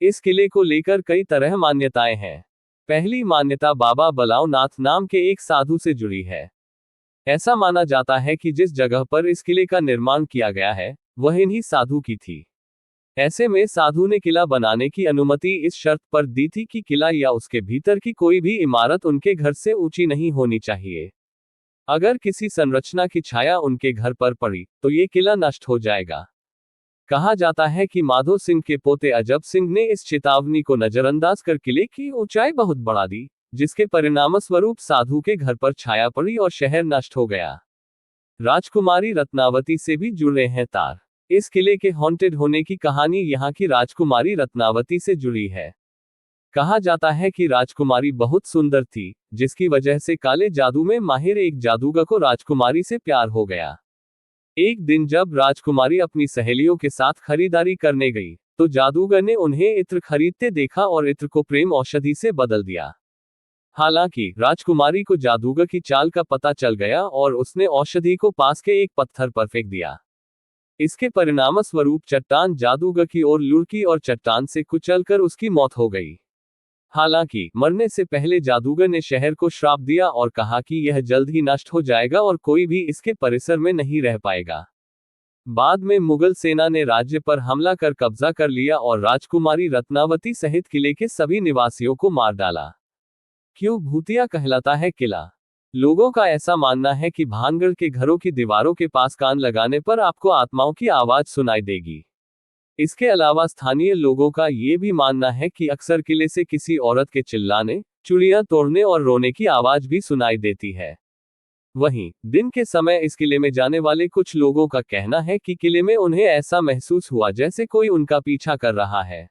इस किले को लेकर कई तरह मान्यताएं हैं। पहली मान्यता बाबा बलाव नाथ नाम के एक साधु से जुड़ी है। ऐसा माना जाता है कि जिस जगह पर इस किले का निर्माण किया गया है, वह इन्हीं साधु की थी। ऐसे में साधु ने किला बनाने की अनुमति इस शर्त पर दी थी कि किला या उसके भीतर की कोई भी इमारत उनके घर से ऊंची नहीं होनी चाहिए। अगर किसी संरचना की छाया उनके घर पर पड़ी, तो ये किला नष्ट हो जाएगा। कहा जाता है कि माधो सिंह के पोते अजब सिंह ने इस चेतावनी को नजरअंदाज कर किले की ऊंचाई बहुत बढ़ा दी, जिसके परिणामस्वरूप साधु के घर पर छाया पड़ी और शहर नष्ट हो गया। राजकुमारी रत्नावती से भी जुड़े हैं तार। इस किले के हॉन्टेड होने की कहानी यहाँ की राजकुमारी रत्नावती से जुड़ी है। कहा जाता है कि राजकुमारी बहुत सुंदर थी, जिसकी वजह से काले जादू में माहिर एक जादूगर को राजकुमारी से प्यार हो गया। एक दिन जब राजकुमारी अपनी सहेलियों के साथ खरीदारी करने गई, तो जादूगर ने उन्हें इत्र खरीदते देखा और इत्र को प्रेम औषधि से बदल दिया। हालांकि राजकुमारी को जादूगर की चाल का पता चल गया और उसने औषधि को पास के एक पत्थर पर फेंक दिया। इसके परिणामस्वरूप चट्टान जादूगर की ओर लुढ़की और चट्टान से कुचलकर उसकी मौत हो गई। हालांकि मरने से पहले जादूगर ने शहर को श्राप दिया और कहा कि यह जल्द ही नष्ट हो जाएगा और कोई भी इसके परिसर में नहीं रह पाएगा। बाद में मुगल सेना ने राज्य पर हमला कर कब्जा कर लिया और राजकुमारी रत्नावती सहित किले के सभी निवासियों को मार डाला। क्यों भूतिया कहलाता है किला? लोगों का ऐसा मानना है कि भानगढ़ के घरों की दीवारों के पास कान लगाने पर आपको आत्माओं की आवाज सुनाई देगी। इसके अलावा स्थानीय लोगों का ये भी मानना है कि अक्सर किले से किसी औरत के चिल्लाने, चूड़ियां तोड़ने और रोने की आवाज भी सुनाई देती है। वहीं दिन के समय इस किले में जाने वाले कुछ लोगों का कहना है कि किले में उन्हें ऐसा महसूस हुआ जैसे कोई उनका पीछा कर रहा है।